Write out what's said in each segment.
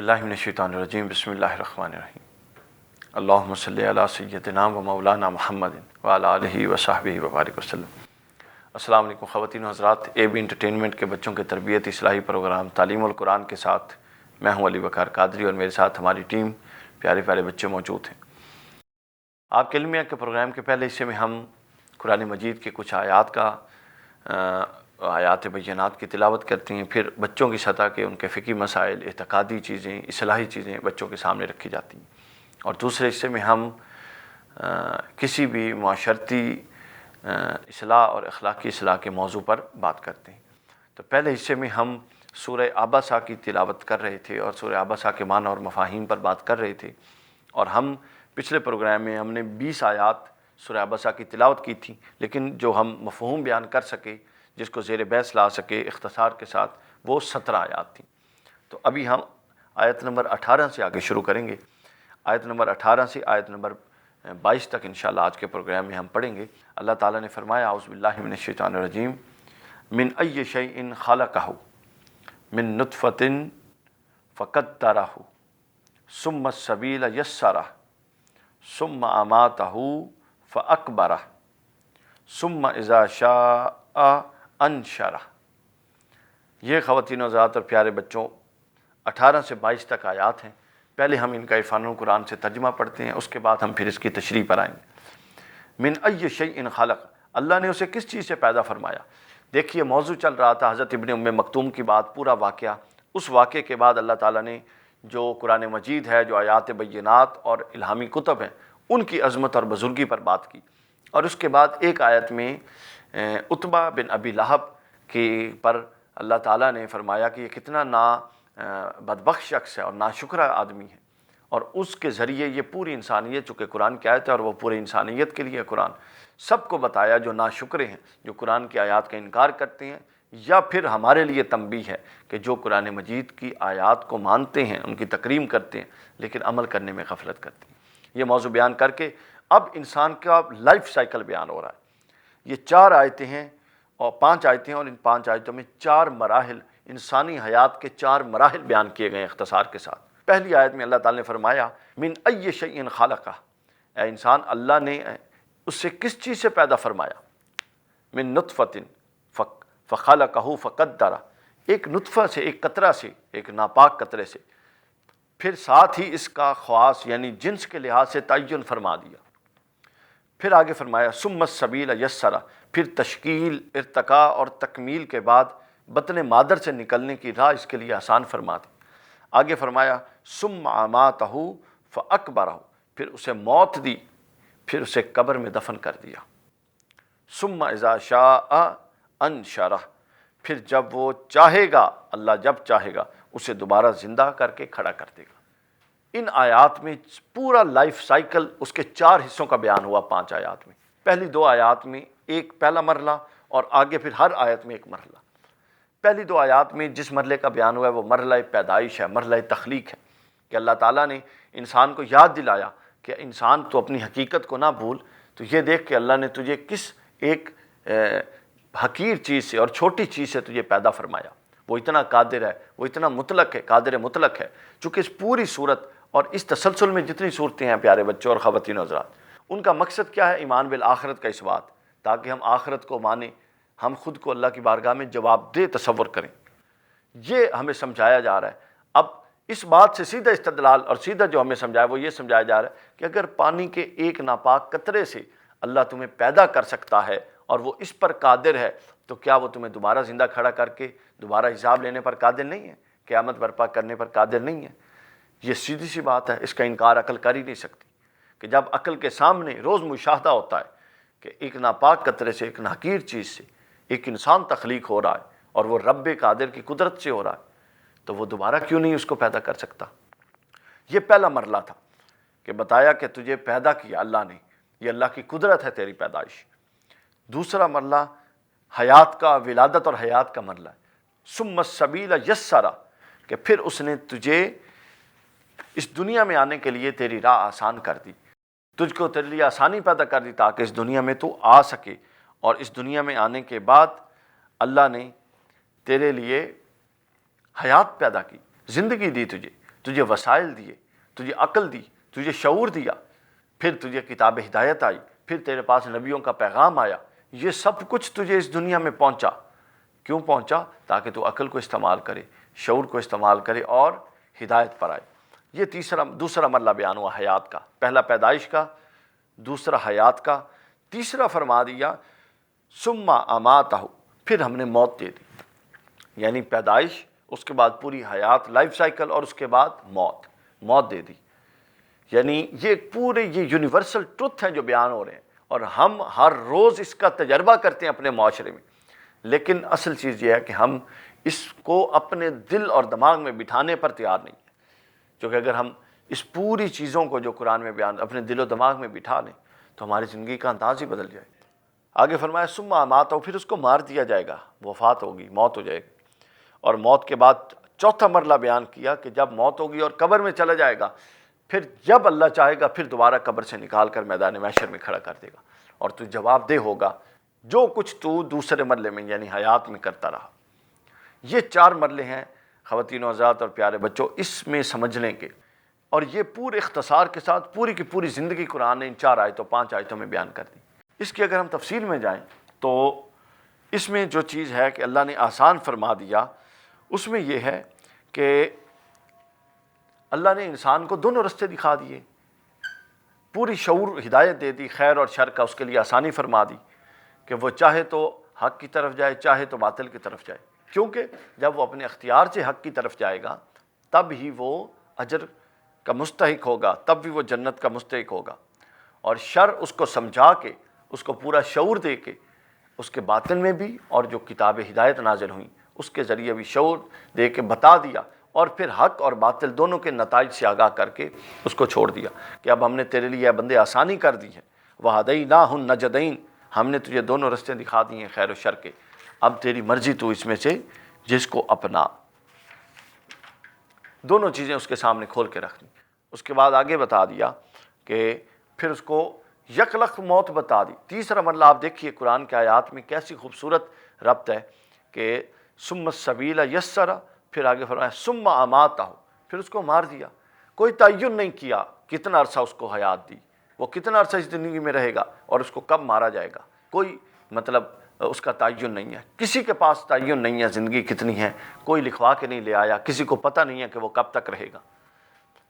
باللہ من الشیطان الرجیم بسم اللہ الرحمن الرحیم اللہم صلی علی سیدنا و مولانا محمد وعلی آلہ وصحبہ وبارک وسلم۔ السلام علیکم خواتین و حضرات، اے بی انٹرٹینمنٹ کے بچوں کے تربیت اصلاحی پروگرام تعلیم القرآن کے ساتھ میں ہوں علی وقار قادری اور میرے ساتھ ہماری ٹیم پیارے پیارے بچے موجود ہیں۔ آپ کے علمیہ کے پروگرام کے پہلے حصے میں ہم قرآن مجید کے کچھ آیات بینات کی تلاوت کرتے ہیں، پھر بچوں کی سطح کے ان کے فقہی مسائل، اعتقادی چیزیں، اصلاحی چیزیں بچوں کے سامنے رکھی جاتی ہیں، اور دوسرے حصے میں ہم کسی بھی معاشرتی اصلاح اور اخلاقی اصلاح کے موضوع پر بات کرتے ہیں۔ تو پہلے حصے میں ہم سورہ عبسہ کی تلاوت کر رہے تھے اور سورہ عبسہ کے معنی اور مفاہیم پر بات کر رہے تھے، اور ہم پچھلے پروگرام میں ہم نے 20 آیات سورہ عبسہ کی تلاوت کی تھی، لیکن جو ہم مفہوم بیان کر سکے، جس کو زیر بحث لا سکے اختصار کے ساتھ، وہ 17 آیات تھیں۔ تو ابھی ہم آیت نمبر 18 سے آگے شروع کریں گے۔ آیت نمبر 18 سے آیت نمبر 22 تک انشاءاللہ آج کے پروگرام میں ہم پڑھیں گے۔ اللہ تعالیٰ نے فرمایا اعوذ باللہ من الشیطان الرجیم من ای شیء خلقہ من نطفۃ فقدرہ ثم السبیل یسرہ ثم اماتہ فاقبرہ ثم اذا شاء انشرہ۔ یہ خواتین و حضرات اور پیارے بچوں 18 سے 22 تک آیات ہیں۔ پہلے ہم ان کا عرفان القرآن سے ترجمہ پڑھتے ہیں، اس کے بعد ہم پھر اس کی تشریح پر آئیں گے۔ من ای شیء خلق، اللہ نے اسے کس چیز سے پیدا فرمایا۔ دیکھیے موضوع چل رہا تھا حضرت ابن ام مکتوم کی بات، پورا واقعہ۔ اس واقعے کے بعد اللہ تعالیٰ نے جو قرآن مجید ہے، جو آیات بینات اور الہامی کتب ہیں، ان کی عظمت اور بزرگی پر بات کی، اور اس کے بعد ایک آیت میں عتبہ بن ابی لہب کے پر اللہ تعالیٰ نے فرمایا کہ یہ کتنا بدبخت شخص ہے اور ناشکرہ آدمی ہے، اور اس کے ذریعے یہ پوری انسانیت، چونکہ قرآن کی آیت ہے اور وہ پورے انسانیت کے لیے قرآن، سب کو بتایا جو ناشکرے ہیں، جو قرآن کی آیات کا انکار کرتے ہیں، یا پھر ہمارے لیے تنبیہ ہے کہ جو قرآن مجید کی آیات کو مانتے ہیں، ان کی تکریم کرتے ہیں، لیکن عمل کرنے میں غفلت کرتے ہیں۔ یہ موضوع بیان کر کے اب انسان کا لائف سائیکل بیان ہو رہا ہے۔ یہ 4 آیتیں ہیں اور 5 آیتیں ہیں، اور ان 5 آیتوں میں 4 مراحل، انسانی حیات کے 4 مراحل بیان کیے گئے ہیں اختصار کے ساتھ۔ پہلی آیت میں اللہ تعالیٰ نے فرمایا من ای شیء خلقہ، اے انسان اللہ نے اس سے کس چیز سے پیدا فرمایا۔ من نطفۃ فخلقہ فقدرہ، ایک نطفہ سے، ایک قطرہ سے، ایک ناپاک قطرے سے، پھر ساتھ ہی اس کا خواص یعنی جنس کے لحاظ سے تعین فرما دیا۔ پھر آگے فرمایا ثم السبیل یسرہ، پھر تشکیل، ارتقاء اور تکمیل کے بعد بطن مادر سے نکلنے کی راہ اس کے لیے آسان فرما دی۔ آگے فرمایا ثم اماتہ فاقبرہ، پھر اسے موت دی، پھر اسے قبر میں دفن کر دیا۔ ثم اذا شاء انشرہ، پھر جب وہ چاہے گا، اللہ جب چاہے گا اسے دوبارہ زندہ کر کے کھڑا کر دے گا۔ ان آیات میں پورا لائف سائیکل اس کے 4 حصوں کا بیان ہوا 5 آیات میں۔ پہلی 2 آیات میں ایک پہلا مرحلہ، اور آگے پھر ہر آیت میں ایک مرحلہ۔ پہلی 2 آیات میں جس مرحلے کا بیان ہوا ہے وہ مرحلہ پیدائش ہے، مرحلہ تخلیق ہے، کہ اللہ تعالیٰ نے انسان کو یاد دلایا کہ انسان تو اپنی حقیقت کو نہ بھول، تو یہ دیکھ کہ اللہ نے تجھے کس ایک حقیر چیز سے اور چھوٹی چیز سے تجھے پیدا فرمایا۔ وہ اتنا قادر ہے، وہ اتنا مطلق ہے، قادر مطلق ہے، چونکہ اس پوری صورت اور اس تسلسل میں جتنی صورتیں ہیں پیارے بچوں اور خواتین و حضرات، ان کا مقصد کیا ہے؟ ایمان بالآخرت کا اثبات، تاکہ ہم آخرت کو مانیں، ہم خود کو اللہ کی بارگاہ میں جواب دہ تصور کریں۔ یہ ہمیں سمجھایا جا رہا ہے۔ اب اس بات سے سیدھا استدلال اور سیدھا جو ہمیں سمجھایا وہ یہ سمجھایا جا رہا ہے کہ اگر پانی کے ایک ناپاک قطرے سے اللہ تمہیں پیدا کر سکتا ہے اور وہ اس پر قادر ہے، تو کیا وہ تمہیں دوبارہ زندہ کھڑا کر کے دوبارہ حساب لینے پر قادر نہیں ہے؟ قیامت برپا کرنے پر قادر نہیں ہے؟ یہ سیدھی سی بات ہے، اس کا انکار عقل کر ہی نہیں سکتی، کہ جب عقل کے سامنے روز مشاہدہ ہوتا ہے کہ ایک ناپاک قطرے سے، ایک حقیر چیز سے ایک انسان تخلیق ہو رہا ہے، اور وہ رب قادر کی قدرت سے ہو رہا ہے، تو وہ دوبارہ کیوں نہیں اس کو پیدا کر سکتا؟ یہ پہلا مرحلہ تھا کہ بتایا کہ تجھے پیدا کیا اللہ نے، یہ اللہ کی قدرت ہے تیری پیدائش۔ دوسرا مرحلہ حیات کا، ولادت اور حیات کا مرحلہ ہے۔ ثم السبیل یسرہ، کہ پھر اس نے تجھے اس دنیا میں آنے کے لیے تیری راہ آسان کر دی، تجھ کو تیرے لیے آسانی پیدا کر دی تاکہ اس دنیا میں تو آ سکے، اور اس دنیا میں آنے کے بعد اللہ نے تیرے لیے حیات پیدا کی، زندگی دی تجھے، تجھے وسائل دیے، تجھے عقل دی، تجھے شعور دیا، پھر تجھے کتاب ہدایت آئی، پھر تیرے پاس نبیوں کا پیغام آیا، یہ سب کچھ تجھے اس دنیا میں پہنچا۔ کیوں پہنچا؟ تاکہ تو عقل کو استعمال کرے، شعور کو استعمال کرے اور ہدایت پر آئے۔ یہ دوسرا مرحلہ بیان ہوا حیات کا، پہلا پیدائش کا، دوسرا حیات کا، تیسرا فرما دیا ثم اماتہ، پھر ہم نے موت دے دی، یعنی پیدائش، اس کے بعد پوری حیات، لائف سائیکل، اور اس کے بعد موت دے دی۔ یعنی یہ پورے یونیورسل ٹروتھ ہیں جو بیان ہو رہے ہیں، اور ہم ہر روز اس کا تجربہ کرتے ہیں اپنے معاشرے میں، لیکن اصل چیز یہ ہے کہ ہم اس کو اپنے دل اور دماغ میں بٹھانے پر تیار نہیں ہیں، کیونکہ اگر ہم اس پوری چیزوں کو جو قرآن میں بیان اپنے دل و دماغ میں بٹھا لیں تو ہماری زندگی کا انداز ہی بدل جائے۔ آگے فرمایا ثم اماتہ، پھر اس کو مار دیا جائے گا، وفات ہوگی، موت ہو جائے گی۔ اور موت کے بعد چوتھا مرحلہ بیان کیا کہ جب موت ہوگی اور قبر میں چلا جائے گا، پھر جب اللہ چاہے گا پھر دوبارہ قبر سے نکال کر میدان محشر میں کھڑا کر دے گا، اور تو جواب دہ ہوگا جو کچھ تو دوسرے مرحلے میں یعنی حیات میں کرتا رہا۔ یہ 4 مرحلے ہیں خواتین و حضرات اور پیارے بچوں، اس میں سمجھنے کے، اور یہ پورے اختصار کے ساتھ پوری کی پوری زندگی قرآن نے ان 4 آیتوں 5 آیتوں میں بیان کر دی۔ اس کی اگر ہم تفصیل میں جائیں تو اس میں جو چیز ہے کہ اللہ نے آسان فرما دیا، اس میں یہ ہے کہ اللہ نے انسان کو دونوں رستے دکھا دیے، پوری شعور ہدایت دے دی، خیر اور شر کا اس کے لیے آسانی فرما دی کہ وہ چاہے تو حق کی طرف جائے، چاہے تو باطل کی طرف جائے، کیونکہ جب وہ اپنے اختیار سے حق کی طرف جائے گا تب ہی وہ اجر کا مستحق ہوگا، تب بھی وہ جنت کا مستحق ہوگا، اور شر اس کو سمجھا کے، اس کو پورا شعور دے کے، اس کے باطن میں بھی، اور جو کتاب ہدایت نازل ہوئیں اس کے ذریعے بھی شعور دے کے بتا دیا، اور پھر حق اور باطل دونوں کے نتائج سے آگاہ کر کے اس کو چھوڑ دیا کہ اب ہم نے تیرے لیے بندے آسانی کر دی ہے، وَهَدَيْنَاهُ النَّجْدَيْنِ، ہم نے تجھے دونوں رستے دکھا دیے ہیں خیر و شر کے، اب تیری مرضی تو اس میں سے جس کو اپنا۔ دونوں چیزیں اس کے سامنے کھول کے رکھ دیں۔ اس کے بعد آگے بتا دیا کہ پھر اس کو یکلخت موت بتا دی۔ تیسرا مرحلہ آپ دیکھیے قرآن کے آیات میں کیسی خوبصورت ربط ہے کہ ثم السبیل یسرا، پھر آگے فرمایا ثم اماتہ، پھر اس کو مار دیا۔ کوئی تعین نہیں کیا کتنا عرصہ اس کو حیات دی، وہ کتنا عرصہ اس زندگی میں رہے گا اور اس کو کب مارا جائے گا، کوئی اس کا تعین نہیں ہے، کسی کے پاس تعین نہیں ہے زندگی کتنی ہے، کوئی لکھوا کے نہیں لے آیا، کسی کو پتہ نہیں ہے کہ وہ کب تک رہے گا۔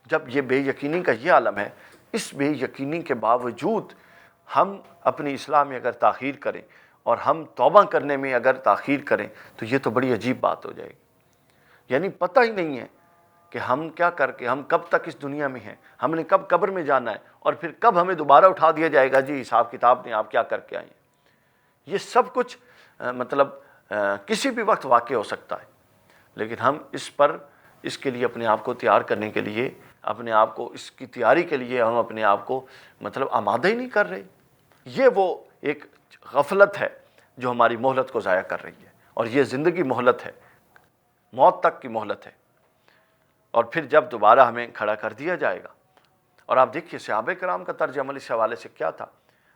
جب یہ بے یقینی کا یہ عالم ہے، اس بے یقینی کے باوجود ہم اپنی اصلاح میں اگر تاخیر کریں اور ہم توبہ کرنے میں اگر تاخیر کریں تو یہ تو بڑی عجیب بات ہو جائے گی۔ یعنی پتہ ہی نہیں ہے کہ ہم کیا کر کے، ہم کب تک اس دنیا میں ہیں، ہم نے کب قبر میں جانا ہے، اور پھر کب ہمیں دوبارہ اٹھا دیا جائے گا، جی حساب کتاب نہیں، آپ کیا کر کے آئے ہیں۔ یہ سب کچھ کسی بھی وقت واقع ہو سکتا ہے، لیکن ہم اس کے لیے اپنے آپ کو تیار کرنے کے لیے، اپنے آپ کو اس کی تیاری کے لیے ہم اپنے آپ کو آمادہ ہی نہیں کر رہے۔ یہ وہ ایک غفلت ہے جو ہماری مہلت کو ضائع کر رہی ہے، اور یہ زندگی مہلت ہے، موت تک کی مہلت ہے، اور پھر جب دوبارہ ہمیں کھڑا کر دیا جائے گا۔ اور آپ دیکھیے صحابہ کرام کا طرز عمل اس حوالے سے کیا تھا۔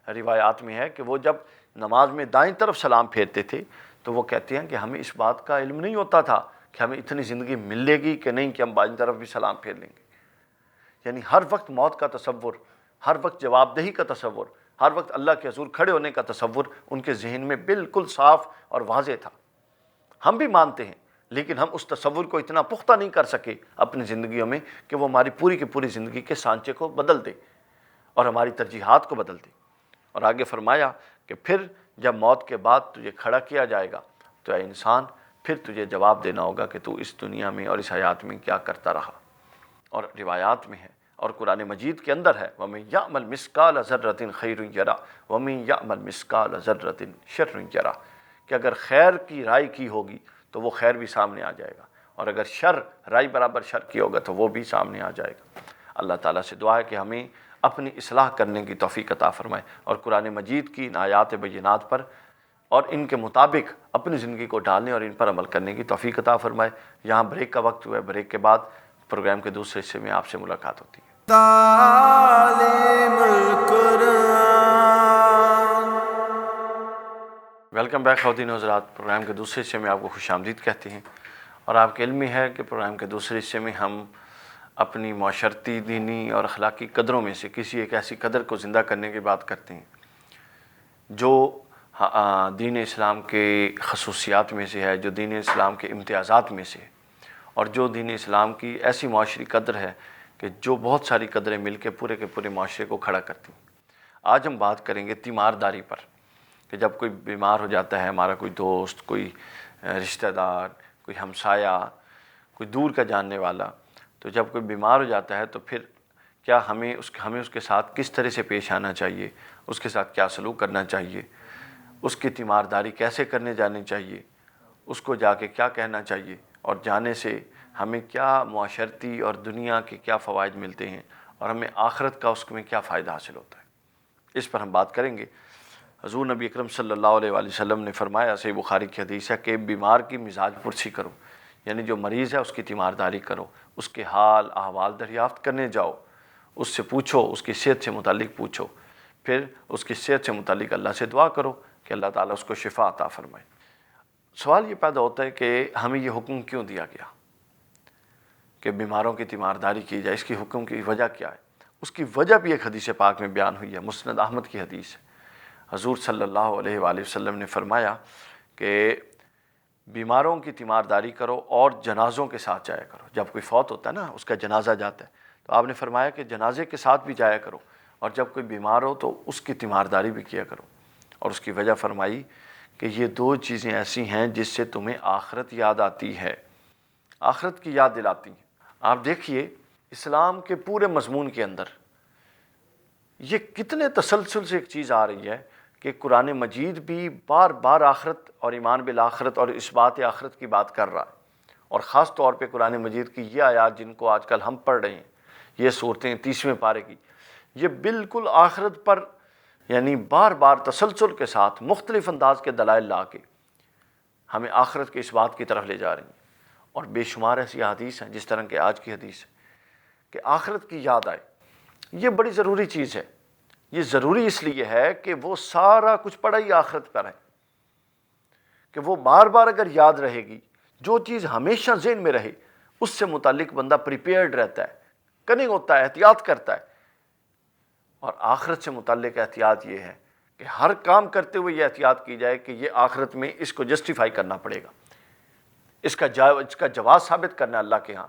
روایات میں ہے کہ وہ جب نماز میں دائیں طرف سلام پھیرتے تھے تو وہ کہتے ہیں کہ ہمیں اس بات کا علم نہیں ہوتا تھا کہ ہمیں اتنی زندگی ملے گی کہ نہیں کہ ہم بائیں طرف بھی سلام پھیر لیں گے۔ یعنی ہر وقت موت کا تصور، ہر وقت جواب دہی کا تصور، ہر وقت اللہ کے حضور کھڑے ہونے کا تصور ان کے ذہن میں بالکل صاف اور واضح تھا۔ ہم بھی مانتے ہیں، لیکن ہم اس تصور کو اتنا پختہ نہیں کر سکے اپنی زندگیوں میں کہ وہ ہماری پوری کی پوری زندگی کے سانچے کو بدل دے اور ہماری ترجیحات کو بدل دے۔ اور آگے فرمایا کہ پھر جب موت کے بعد تجھے کھڑا کیا جائے گا تو اے انسان، پھر تجھے جواب دینا ہوگا کہ تو اس دنیا میں اور اس حیات میں کیا کرتا رہا۔ اور روایات میں ہے اور قرآن مجید کے اندر ہے وَمَن يَعْمَلْ مِثْقَالَ ذَرَّةٍ خَيْرٌ يَرَهُ وَمَن يَعْمَلْ مِثْقَالَ ذَرَّةٍ شَرٌّ يَرَهُ، کہ اگر خیر کی رائے کی ہوگی تو وہ خیر بھی سامنے آ جائے گا، اور اگر شر رائے برابر شر کی ہوگا تو وہ بھی سامنے آ جائے گا۔ اللہ تعالیٰ سے دعا ہے کہ ہمیں اپنی اصلاح کرنے کی توفیق عطا فرمائے، اور قرآن مجید کی ان آیات بینات پر اور ان کے مطابق اپنی زندگی کو ڈالنے اور ان پر عمل کرنے کی توفیق عطا فرمائے۔ یہاں بریک کا وقت ہوا ہے، بریک کے بعد پروگرام کے دوسرے حصے میں آپ سے ملاقات ہوتی ہے۔ تعلیم القرآن۔ ویلکم بیک خواتین و حضرات، پروگرام کے دوسرے حصے میں آپ کو خوش آمدید کہتے ہیں، اور آپ کے علم میں ہے کہ پروگرام کے دوسرے حصے میں ہم اپنی معاشرتی، دینی اور اخلاقی قدروں میں سے کسی ایک ایسی قدر کو زندہ کرنے کی بات کرتے ہیں جو دین اسلام کے خصوصیات میں سے ہے، جو دین اسلام کے امتیازات میں سے ہے، اور جو دین اسلام کی ایسی معاشری قدر ہے کہ جو بہت ساری قدریں مل کے پورے معاشرے کو کھڑا کرتی ہیں۔ آج ہم بات کریں گے تیمارداری پر، کہ جب کوئی بیمار ہو جاتا ہے، ہمارا کوئی دوست، کوئی رشتہ دار، کوئی ہمسایہ، کوئی دور کا جاننے والا، تو جب کوئی بیمار ہو جاتا ہے تو پھر کیا ہمیں اس کے ساتھ کس طرح سے پیش آنا چاہیے، اس کے ساتھ کیا سلوک کرنا چاہیے، اس کی تیمارداری کیسے کرنے جانی چاہیے، اس کو جا کے کیا کہنا چاہیے، اور جانے سے ہمیں کیا معاشرتی اور دنیا کے کیا فوائد ملتے ہیں، اور ہمیں آخرت کا اس میں کیا فائدہ حاصل ہوتا ہے، اس پر ہم بات کریں گے۔ حضور نبی اکرم صلی اللہ علیہ وآلہ وسلم نے فرمایا، صحیح بخاری کی حدیث ہے، کہ بیمار کی مزاج پرسی کرو، یعنی جو مریض ہے اس کی تیمارداری کرو، اس کے حال احوال دریافت کرنے جاؤ، اس سے پوچھو، اس کی صحت سے متعلق پوچھو، پھر اس کی صحت سے متعلق اللہ سے دعا کرو کہ اللہ تعالیٰ اس کو شفا عطا فرمائے۔ سوال یہ پیدا ہوتا ہے کہ ہمیں یہ حکم کیوں دیا گیا کہ بیماروں کی تیمارداری کی جائے، اس کی حکم کی وجہ کیا ہے؟ اس کی وجہ بھی ایک حدیث پاک میں بیان ہوئی ہے، مسند احمد کی حدیث ہے۔ حضور صلی اللہ علیہ وآلہ وسلم نے فرمایا کہ بیماروں کی تیمارداری کرو اور جنازوں کے ساتھ جایا کرو۔ جب کوئی فوت ہوتا ہے نا، اس کا جنازہ جاتا ہے، تو آپ نے فرمایا کہ جنازے کے ساتھ بھی جایا کرو، اور جب کوئی بیمار ہو تو اس کی تیمارداری بھی کیا کرو۔ اور اس کی وجہ فرمائی کہ یہ دو چیزیں ایسی ہیں جس سے تمہیں آخرت یاد آتی ہے، آخرت کی یاد دلاتی ہیں۔ آپ دیکھیے اسلام کے پورے مضمون کے اندر یہ کتنے تسلسل سے ایک چیز آ رہی ہے کہ قرآن مجید بھی بار بار آخرت اور ایمان بالآخرت اور اثبات آخرت کی بات کر رہا ہے، اور خاص طور پہ قرآن مجید کی یہ آیات جن کو آج کل ہم پڑھ رہے ہیں، یہ صورتیں 30ویں پارے کی، یہ بالکل آخرت پر یعنی بار بار تسلسل کے ساتھ مختلف انداز کے دلائل لا کے ہمیں آخرت کے اس بات کی طرف لے جا رہی ہیں۔ اور بے شمار ایسی حدیث ہیں، جس طرح کہ آج کی حدیث ہے، کہ آخرت کی یاد آئے۔ یہ بڑی ضروری چیز ہے۔ یہ ضروری اس لیے ہے کہ وہ سارا کچھ پڑا ہی آخرت پر ہے، کہ وہ بار بار اگر یاد رہے گی، جو چیز ہمیشہ ذہن میں رہے، اس سے متعلق بندہ پریپیئرڈ رہتا ہے، کننگ ہوتا ہے، احتیاط کرتا ہے۔ اور آخرت سے متعلق احتیاط یہ ہے کہ ہر کام کرتے ہوئے یہ احتیاط کی جائے کہ یہ آخرت میں اس کو جسٹیفائی کرنا پڑے گا، اس کا جواز ثابت کرنا اللہ کے ہاں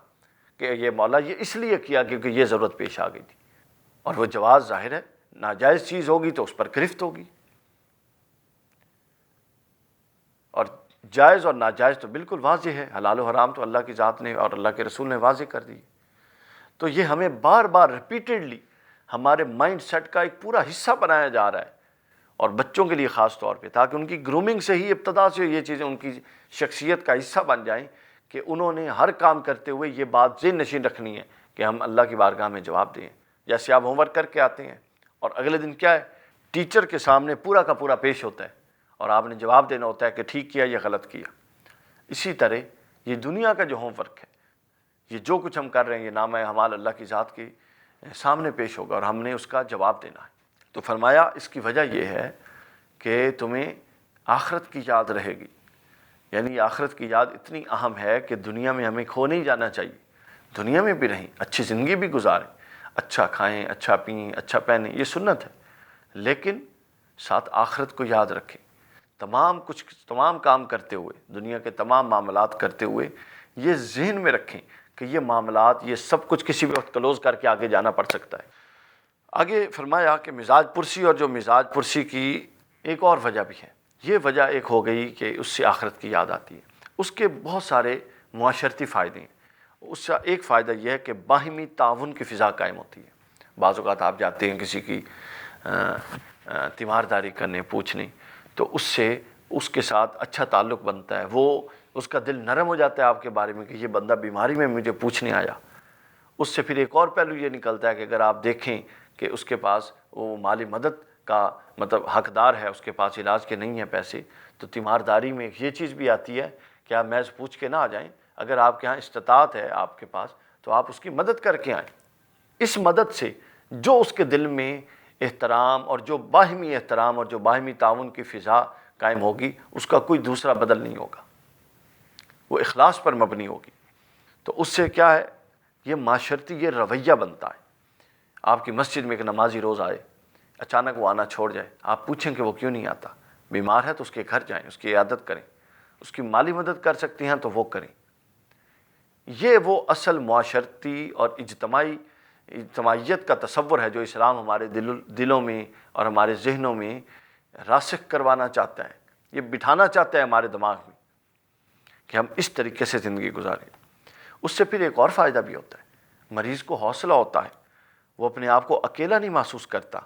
کہ یہ مولا یہ اس لیے کیا کیونکہ یہ ضرورت پیش آ گئی تھی، اور وہ جواز ظاہر ہے، ناجائز چیز ہوگی تو اس پر گرفت ہوگی، اور جائز اور ناجائز تو بالکل واضح ہے، حلال و حرام تو اللہ کی ذات نے اور اللہ کے رسول نے واضح کر دی۔ تو یہ ہمیں بار بار ریپیٹڈلی ہمارے مائنڈ سیٹ کا ایک پورا حصہ بنایا جا رہا ہے، اور بچوں کے لیے خاص طور پہ، تاکہ ان کی گرومنگ سے ہی، ابتدا سے یہ چیزیں ان کی شخصیت کا حصہ بن جائیں کہ انہوں نے ہر کام کرتے ہوئے یہ بات ذہن نشین رکھنی ہے کہ ہم اللہ کی بارگاہ میں جواب دیں۔ جیسے آپ ہوم ورک کر کے آتے ہیں اور اگلے دن کیا ہے، ٹیچر کے سامنے پورا کا پورا پیش ہوتا ہے، اور آپ نے جواب دینا ہوتا ہے کہ ٹھیک کیا یا غلط کیا۔ اسی طرح یہ دنیا کا جو ہوم ورک ہے، یہ جو کچھ ہم کر رہے ہیں، یہ نامہ اعمال اللہ کی ذات کے سامنے پیش ہوگا، اور ہم نے اس کا جواب دینا ہے۔ تو فرمایا اس کی وجہ یہ ہے کہ تمہیں آخرت کی یاد رہے گی، یعنی آخرت کی یاد اتنی اہم ہے کہ دنیا میں ہمیں کھو نہیں جانا چاہیے، دنیا میں بھی رہیں، اچھی زندگی بھی گزاریں، اچھا کھائیں، اچھا پئیں، اچھا پہنیں، یہ سنت ہے، لیکن ساتھ آخرت کو یاد رکھیں۔ تمام کام کرتے ہوئے، دنیا کے تمام معاملات کرتے ہوئے یہ ذہن میں رکھیں کہ یہ معاملات، یہ سب کچھ کسی بھی وقت کلوز کر کے آگے جانا پڑ سکتا ہے۔ آگے فرمایا کہ مزاج پرسی، اور جو مزاج پرسی کی ایک اور وجہ بھی ہے۔ یہ وجہ ایک ہو گئی کہ اس سے آخرت کی یاد آتی ہے، اس کے بہت سارے معاشرتی فائدے ہیں۔ اس کا ایک فائدہ یہ ہے کہ باہمی تعاون کی فضا قائم ہوتی ہے۔ بعض اوقات آپ جاتے ہیں کسی کی تیمارداری کرنے، پوچھنے، تو اس سے اس کے ساتھ اچھا تعلق بنتا ہے، وہ اس کا دل نرم ہو جاتا ہے آپ کے بارے میں کہ یہ بندہ بیماری میں مجھے پوچھنے آیا۔ اس سے پھر ایک اور پہلو یہ نکلتا ہے کہ اگر آپ دیکھیں کہ اس کے پاس وہ مالی مدد کا حقدار ہے، اس کے پاس علاج کے نہیں ہیں پیسے، تو تیمارداری میں یہ چیز بھی آتی ہے کہ آپ محض پوچھ کے نہ آ جائیں، اگر آپ کے ہاں استطاعت ہے آپ کے پاس تو آپ اس کی مدد کر کے آئیں۔ اس مدد سے جو اس کے دل میں احترام اور جو باہمی احترام اور جو باہمی تعاون کی فضا قائم ہوگی، اس کا کوئی دوسرا بدل نہیں ہوگا، وہ اخلاص پر مبنی ہوگی۔ تو اس سے کیا ہے یہ معاشرتی یہ رویہ بنتا ہے۔ آپ کی مسجد میں ایک نمازی روز آئے، اچانک وہ آنا چھوڑ جائے، آپ پوچھیں کہ وہ کیوں نہیں آتا، بیمار ہے تو اس کے گھر جائیں، اس کی عیادت کریں، اس کی مالی مدد کر سکتی ہیں تو وہ کریں۔ یہ وہ اصل معاشرتی اور اجتماعیت کا تصور ہے جو اسلام ہمارے دلوں میں اور ہمارے ذہنوں میں راسخ کروانا چاہتا ہے، یہ بٹھانا چاہتا ہے ہمارے دماغ میں کہ ہم اس طریقے سے زندگی گزاریں۔ اس سے پھر ایک اور فائدہ بھی ہوتا ہے، مریض کو حوصلہ ہوتا ہے، وہ اپنے آپ کو اکیلا نہیں محسوس کرتا۔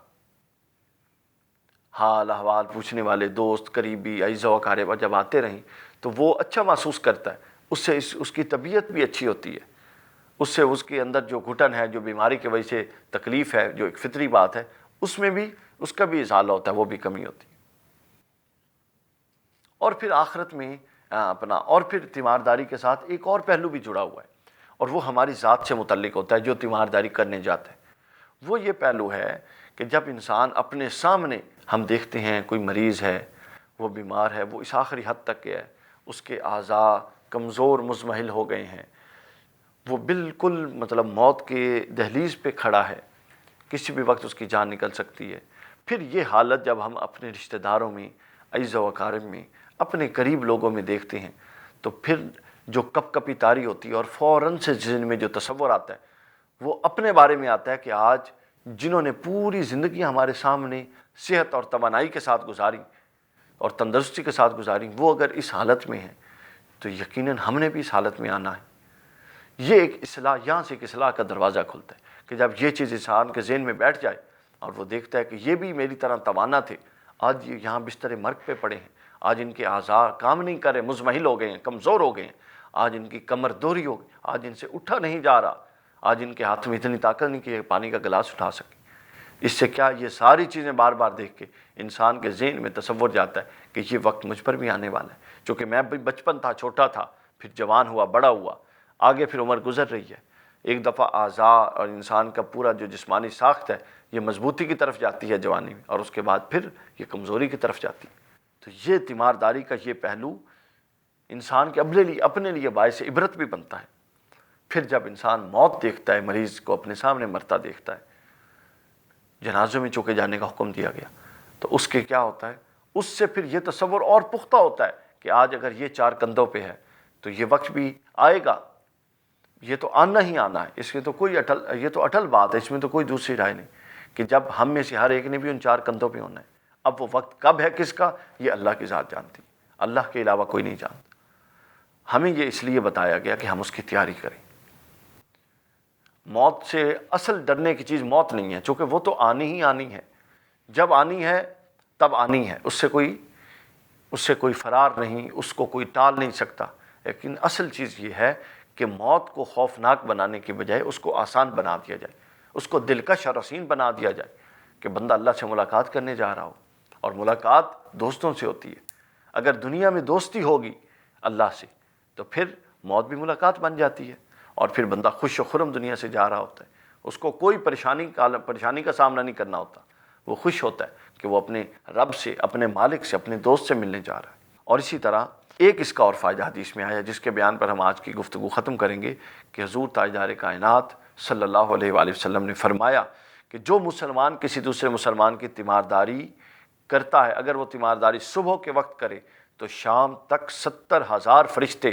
حال احوال پوچھنے والے دوست، قریبی، اعزاء و اقارب جب آتے رہیں تو وہ اچھا محسوس کرتا ہے، اس سے اس کی طبیعت بھی اچھی ہوتی ہے، اس سے اس کے اندر جو گھٹن ہے، جو بیماری کی وجہ سے تکلیف ہے، جو ایک فطری بات ہے، اس میں بھی اس کا بھی ازالہ ہوتا ہے، وہ بھی کمی ہوتی ہے۔ اور پھر آخرت میں اور پھر تیمارداری کے ساتھ ایک اور پہلو بھی جڑا ہوا ہے، اور وہ ہماری ذات سے متعلق ہوتا ہے جو تیمارداری کرنے جاتا ہے۔ وہ یہ پہلو ہے کہ جب انسان اپنے سامنے ہم دیکھتے ہیں کوئی مریض ہے، وہ بیمار ہے، وہ اس آخری حد تک گیا ہے، اس کے اعضاء کمزور مزمحل ہو گئے ہیں، وہ بالکل موت کے دہلیز پہ کھڑا ہے، کسی بھی وقت اس کی جان نکل سکتی ہے۔ پھر یہ حالت جب ہم اپنے رشتہ داروں میں، اعزاء و اقارب میں، اپنے قریب لوگوں میں دیکھتے ہیں تو پھر جو کپ کپی طاری ہوتی ہے اور فوراً سے ذہن میں جو تصور آتا ہے وہ اپنے بارے میں آتا ہے کہ آج جنہوں نے پوری زندگی ہمارے سامنے صحت اور توانائی کے ساتھ گزاری اور تندرستی کے ساتھ گزاری، وہ اگر اس حالت میں ہیں تو یقیناً ہم نے بھی اس حالت میں آنا ہے۔ یہ ایک اصلاح، یہاں سے ایک اصلاح کا دروازہ کھلتا ہے کہ جب یہ چیز انسان کے ذہن میں بیٹھ جائے اور وہ دیکھتا ہے کہ یہ بھی میری طرح توانا تھے، آج یہ یہاں بستر مرگ پہ پڑے ہیں، آج ان کے اعضاء کام نہیں کر رہے، مزمحل ہو گئے ہیں، کمزور ہو گئے ہیں، آج ان کی کمر دوہری ہو گئی، آج ان سے اٹھا نہیں جا رہا، آج ان کے ہاتھ میں اتنی طاقت نہیں کہ یہ پانی کا گلاس اٹھا سکے۔ اس سے کیا، یہ ساری چیزیں بار بار دیکھ کے انسان کے ذہن میں تصور جاتا ہے کہ یہ وقت مجھ پر بھی آنے والا ہے، چونکہ میں بھی بچپن تھا، چھوٹا تھا، پھر جوان ہوا، بڑا ہوا، آگے پھر عمر گزر رہی ہے، ایک دفعہ اعضاء اور انسان کا پورا جو جسمانی ساخت ہے یہ مضبوطی کی طرف جاتی ہے جوانی میں، اور اس کے بعد پھر یہ کمزوری کی طرف جاتی ہے۔ تو یہ تیمارداری کا یہ پہلو انسان کے اپنے لیے باعث عبرت بھی بنتا ہے۔ پھر جب انسان موت دیکھتا ہے، مریض کو اپنے سامنے مرتا دیکھتا ہے، جنازوں میں چونکہ جانے کا حکم دیا گیا، تو اس کے کیا ہوتا ہے، اس سے پھر یہ تصور اور پختہ ہوتا ہے کہ آج اگر یہ چار کندھوں پہ ہے تو یہ وقت بھی آئے گا، یہ تو آنا ہی آنا ہے، اس میں تو کوئی یہ تو اٹل بات ہے، اس میں تو کوئی دوسری رائے نہیں کہ جب ہم میں سے ہر ایک نے بھی ان چار کندھوں پہ ہونا ہے۔ اب وہ وقت کب ہے، کس کا، یہ اللہ کی ذات جانتی، اللہ کے علاوہ کوئی نہیں جانتا۔ ہمیں یہ اس لیے بتایا گیا کہ ہم اس کی تیاری کریں۔ موت سے اصل ڈرنے کی چیز موت نہیں ہے، چونکہ وہ تو آنی ہی آنی ہے، جب آنی ہے تب آنی ہے، اس سے کوئی فرار نہیں، اس کو کوئی ٹال نہیں سکتا۔ لیکن اصل چیز یہ ہے کہ موت کو خوفناک بنانے کی بجائے اس کو آسان بنا دیا جائے، اس کو دلکش اور حسین بنا دیا جائے کہ بندہ اللہ سے ملاقات کرنے جا رہا ہو، اور ملاقات دوستوں سے ہوتی ہے۔ اگر دنیا میں دوستی ہوگی اللہ سے تو پھر موت بھی ملاقات بن جاتی ہے، اور پھر بندہ خوش و خرم دنیا سے جا رہا ہوتا ہے، اس کو کوئی پریشانی کا سامنا نہیں کرنا ہوتا، وہ خوش ہوتا ہے کہ وہ اپنے رب سے، اپنے مالک سے، اپنے دوست سے ملنے جا رہا ہے۔ اور اسی طرح ایک اس کا اور فائدہ حدیث میں آیا جس کے بیان پر ہم آج کی گفتگو ختم کریں گے کہ حضور تاجدار کائنات صلی اللہ علیہ وآلہ وسلم نے فرمایا کہ جو مسلمان کسی دوسرے مسلمان کی تیمارداری کرتا ہے، اگر وہ تیمارداری صبح کے وقت کرے تو شام تک 70,000 فرشتے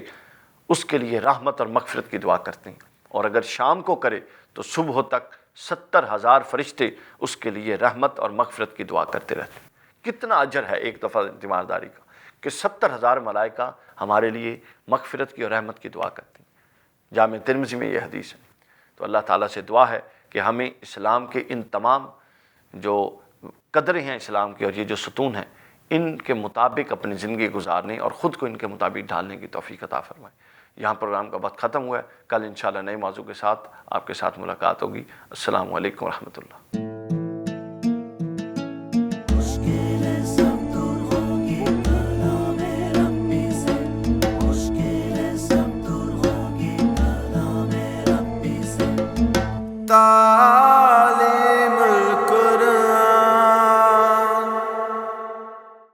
اس کے لیے رحمت اور مغفرت کی دعا کرتے ہیں، اور اگر شام کو کرے تو صبح تک 70,000 فرشتے اس کے لیے رحمت اور مغفرت کی دعا کرتے رہتے ہیں۔ کتنا اجر ہے ایک دفعہ تیمارداری کا کہ 70,000 ملائکہ ہمارے لیے مغفرت کی اور رحمت کی دعا کرتے ہیں۔ جامع ترمذی میں یہ حدیث ہے۔ تو اللہ تعالیٰ سے دعا ہے کہ ہمیں اسلام کے ان تمام جو قدریں ہیں اسلام کی اور یہ جو ستون ہیں، ان کے مطابق اپنی زندگی گزارنے اور خود کو ان کے مطابق ڈھالنے کی توفیق عطا فرمائے۔ یہاں پروگرام کا وقت ختم ہوا ہے، کل انشاءاللہ نئے موضوع کے ساتھ آپ کے ساتھ ملاقات ہوگی۔ السلام علیکم ورحمۃ اللہ۔ تا